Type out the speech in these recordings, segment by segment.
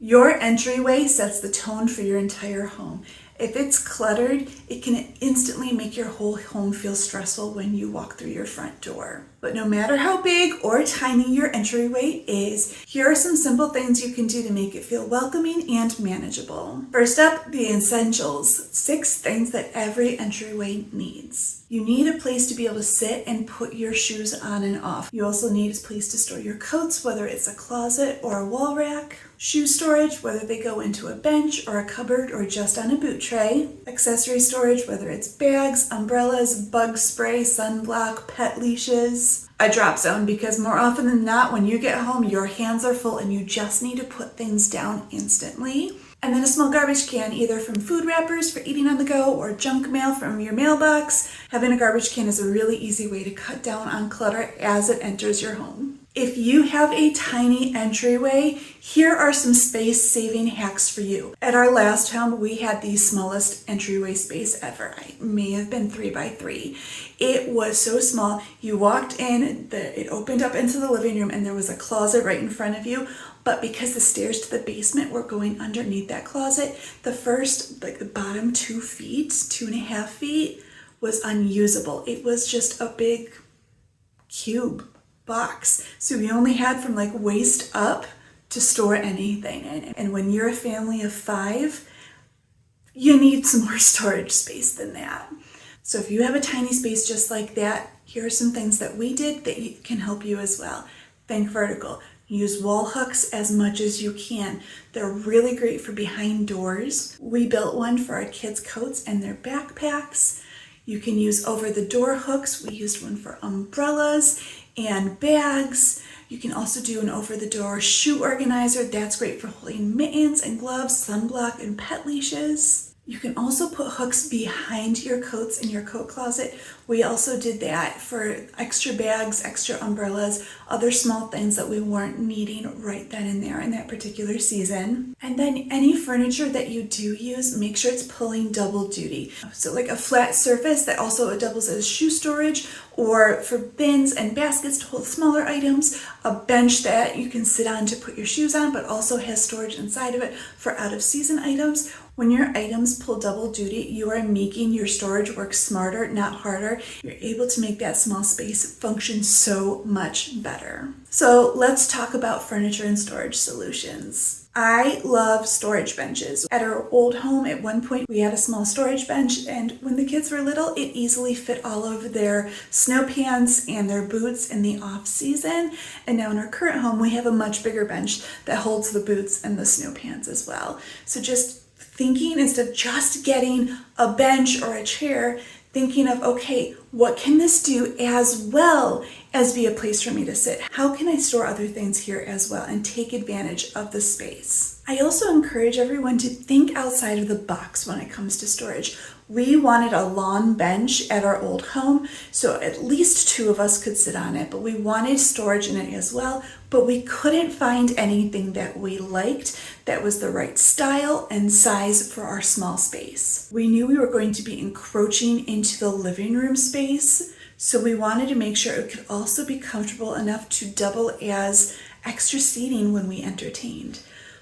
Your entryway sets the tone for your entire home. If it's cluttered, it can instantly make your whole home feel stressful when you walk through your front door. But no matter how big or tiny your entryway is, here are some simple things you can do to make it feel welcoming and manageable. First up, the essentials. 6 things that every entryway needs. You need a place to be able to sit and put your shoes on and off. You also need a place to store your coats, whether it's a closet or a wall rack. Shoe storage, whether they go into a bench or a cupboard or just on a boot tray. Accessory storage, whether it's bags, umbrellas, bug spray, sunblock, pet leashes. A drop zone, because more often than not, when you get home, your hands are full and you just need to put things down instantly. And then a small garbage can, either from food wrappers for eating on the go or junk mail from your mailbox. Having a garbage can is a really easy way to cut down on clutter as it enters your home. If you have a tiny entryway, here are some space-saving hacks for you. At our last home, we had the smallest entryway space ever. It may have been 3 by 3. It was so small. You walked in, it opened up into the living room, and there was a closet right in front of you. But because the stairs to the basement were going underneath that closet, the bottom 2 feet, 2.5 feet, was unusable. It was just a big cube box. So we only had from waist up to store anything in. And when you're a family of 5, you need some more storage space than that. So if you have a tiny space just like that, here are some things that we did that can help you as well. Think vertical. Use wall hooks as much as you can. They're really great for behind doors. We built one for our kids' coats and their backpacks. You can use over the door hooks. We used one for umbrellas and bags. You can also do an over the door shoe organizer. That's great for holding mittens and gloves, sunblock, and pet leashes. You can also put hooks behind your coats in your coat closet. We also did that for extra bags, extra umbrellas, other small things that we weren't needing right then and there in that particular season. And then any furniture that you do use, make sure it's pulling double duty. So like a flat surface that also doubles as shoe storage, or for bins and baskets to hold smaller items, a bench that you can sit on to put your shoes on, but also has storage inside of it for out of season items. When your items pull double duty, you are making your storage work smarter, not harder. You're able to make that small space function so much better. So let's talk about furniture and storage solutions. I love storage benches. At our old home, at one point, we had a small storage bench, and when the kids were little, it easily fit all of their snow pants and their boots in the off season. And now in our current home, we have a much bigger bench that holds the boots and the snow pants as well. So just thinking, instead of just getting a bench or a chair, thinking of, okay, what can this do as well as be a place for me to sit? How can I store other things here as well and take advantage of the space? I also encourage everyone to think outside of the box when it comes to storage. We wanted a lawn bench at our old home, so at least 2 of us could sit on it, but we wanted storage in it as well, but we couldn't find anything that we liked that was the right style and size for our small space. We knew we were going to be encroaching into the living room space, so we wanted to make sure it could also be comfortable enough to double as extra seating when we entertained.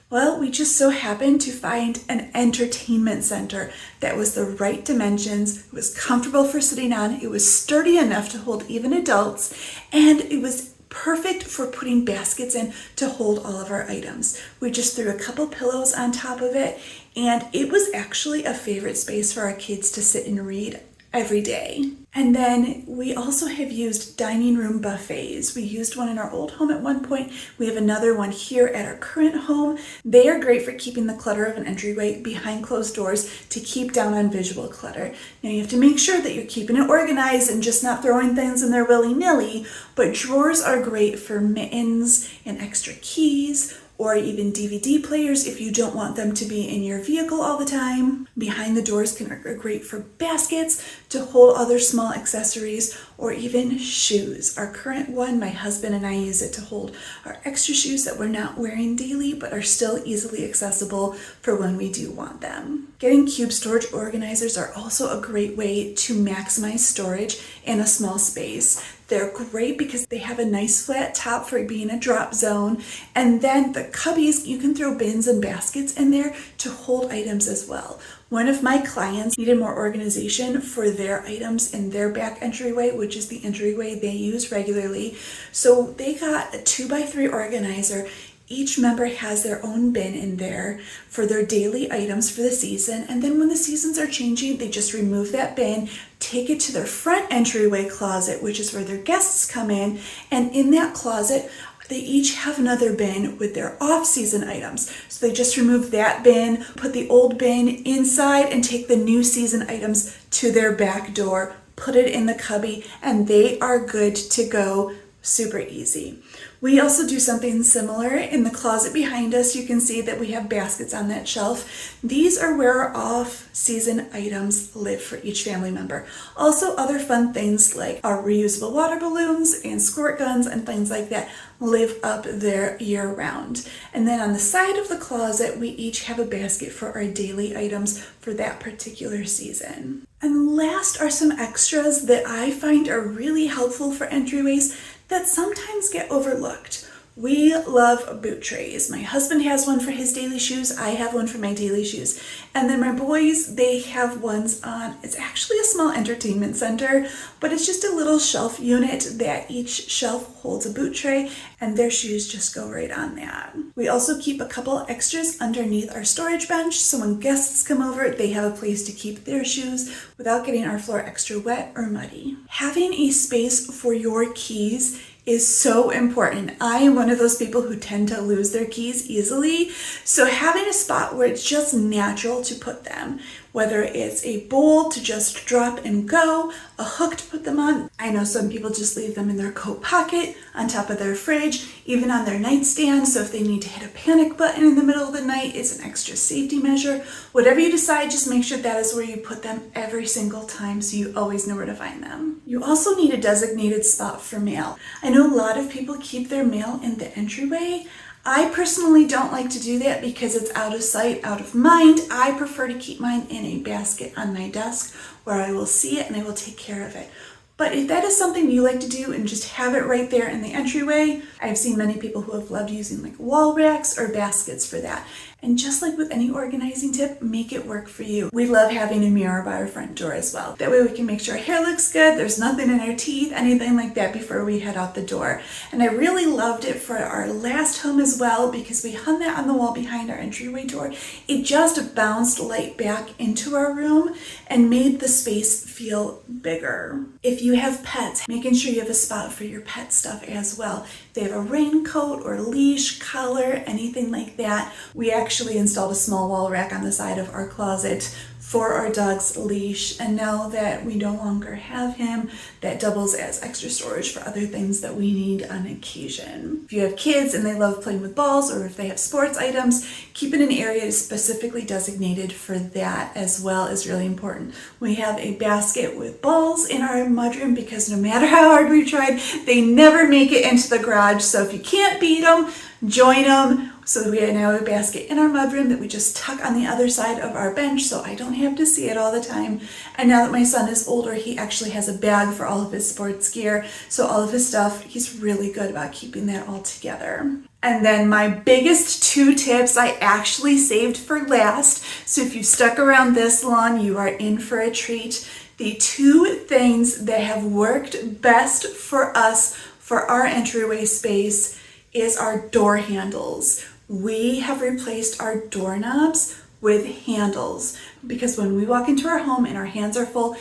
Well, we just so happened to find an entertainment center that was the right dimensions, it was comfortable for sitting on, it was sturdy enough to hold even adults, and it was perfect for putting baskets in to hold all of our items. We just threw a couple pillows on top of it, and it was actually a favorite space for our kids to sit and read every day. And then we also have used dining room buffets. We used one in our old home at one point. We have another one here at our current home. They are great for keeping the clutter of an entryway behind closed doors to keep down on visual clutter. Now you have to make sure that you're keeping it organized and just not throwing things in there willy-nilly, but drawers are great for mittens and extra keys, or even DVD players if you don't want them to be in your vehicle all the time. Behind the doors are great for baskets to hold other small accessories, or even shoes. Our current one, my husband and I use it to hold our extra shoes that we're not wearing daily but are still easily accessible for when we do want them. Getting cube storage organizers are also a great way to maximize storage in a small space. They're great because they have a nice flat top for being a drop zone. And then the cubbies, you can throw bins and baskets in there to hold items as well. One of my clients needed more organization for their items in their back entryway, which is the entryway they use regularly. So they got a 2x3 organizer. Each member has their own bin in there for their daily items for the season. And then when the seasons are changing, they just remove that bin, take it to their front entryway closet, which is where their guests come in. And in that closet, they each have another bin with their off-season items. So they just remove that bin, put the old bin inside, and take the new season items to their back door, put it in the cubby, and they are good to go. Super easy. We also do something similar in the closet behind us. You can see that we have baskets on that shelf. These are where our off-season items live for each family member. Also, other fun things like our reusable water balloons and squirt guns and things like that live up there year-round. And then on the side of the closet, we each have a basket for our daily items for that particular season. And last are some extras that I find are really helpful for entryways that sometimes get overlooked. We love boot trays. My husband has one for his daily shoes. I have one for my daily shoes. And then my boys, they have ones on, it's actually a small entertainment center, but it's just a little shelf unit that each shelf holds a boot tray and their shoes just go right on that. We also keep a couple extras underneath our storage bench, so when guests come over, they have a place to keep their shoes without getting our floor extra wet or muddy. Having a space for your keys is so important. I am one of those people who tend to lose their keys easily. So having a spot where it's just natural to put them, whether it's a bowl to just drop and go, a hook to put them on. I know some people just leave them in their coat pocket, on top of their fridge, even on their nightstand. So if they need to hit a panic button in the middle of the night, it's an extra safety measure. Whatever you decide, just make sure that is where you put them every single time so you always know where to find them. You also need a designated spot for mail. I know a lot of people keep their mail in the entryway. I personally don't like to do that because it's out of sight, out of mind. I prefer to keep mine in a basket on my desk where I will see it and I will take care of it. But if that is something you like to do and just have it right there in the entryway, I've seen many people who have loved using like wall racks or baskets for that. And just like with any organizing tip, make it work for you. We love having a mirror by our front door as well. That way we can make sure our hair looks good, there's nothing in our teeth, anything like that before we head out the door. And I really loved it for our last home as well because we hung that on the wall behind our entryway door. It just bounced light back into our room and made the space feel bigger. If you have pets, making sure you have a spot for your pet stuff as well. If they have a raincoat or leash, collar, anything like that. We actually installed a small wall rack on the side of our closet for our dog's leash, and now that we no longer have him, that doubles as extra storage for other things that we need on occasion. If you have kids and they love playing with balls, or if they have sports items, keeping an area specifically designated for that as well is really important. We have a basket with balls in our mudroom because no matter how hard we tried, they never make it into the garage. So if you can't beat them, join them. So we now have a basket in our mudroom that we just tuck on the other side of our bench so I don't have to see it all the time. And now that my son is older, he actually has a bag for all of his sports gear. So all of his stuff, he's really good about keeping that all together. And then my biggest 2 tips I actually saved for last. So if you stuck around this long, you are in for a treat. The 2 things that have worked best for us for our entryway space is our door handles. We have replaced our doorknobs with handles because when we walk into our home and our hands are full,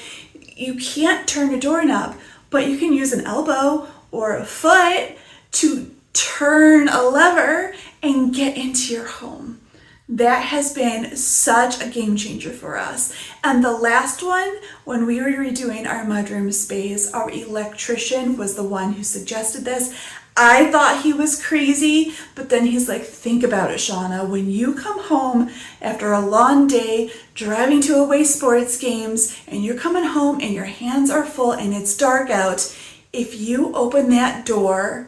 you can't turn a doorknob, but you can use an elbow or a foot to turn a lever and get into your home. That has been such a game changer for us. And the last one, when we were redoing our mudroom space, our electrician was the one who suggested this. I thought he was crazy, but then he's like, think about it, Shauna. When you come home after a long day driving to away sports games and you're coming home and your hands are full and it's dark out, if you open that door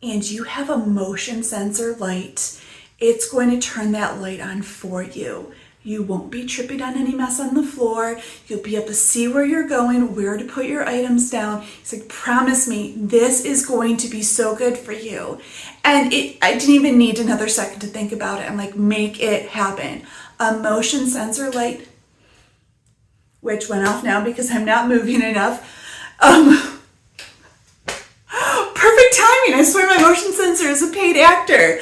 and you have a motion sensor light, it's going to turn that light on for you. You won't be tripping on any mess on the floor. You'll be able to see where you're going, where to put your items down. He's like, promise me, this is going to be so good for you. And I didn't even need another second to think about it. I'm like, make it happen. A motion sensor light, which went off now because I'm not moving enough. Perfect timing. I swear my motion sensor is a paid actor.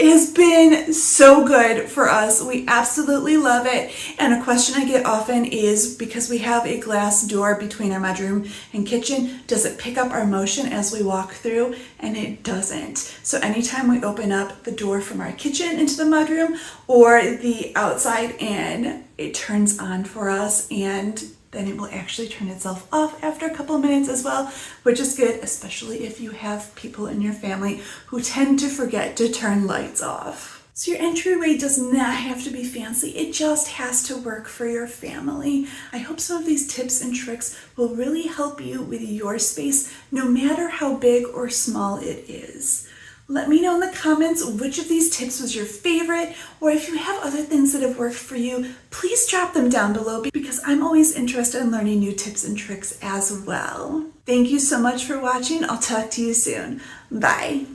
Has been so good for us. We absolutely love it. And a question I get often is, because we have a glass door between our mudroom and kitchen, does it pick up our motion as we walk through? And it doesn't. So anytime we open up the door from our kitchen into the mudroom or the outside in, it turns on for us, and then it will actually turn itself off after a couple of minutes as well, which is good, especially if you have people in your family who tend to forget to turn lights off. So your entryway does not have to be fancy. It just has to work for your family. I hope some of these tips and tricks will really help you with your space, no matter how big or small it is. Let me know in the comments which of these tips was your favorite, or if you have other things that have worked for you, please drop them down below because I'm always interested in learning new tips and tricks as well. Thank you so much for watching. I'll talk to you soon. Bye.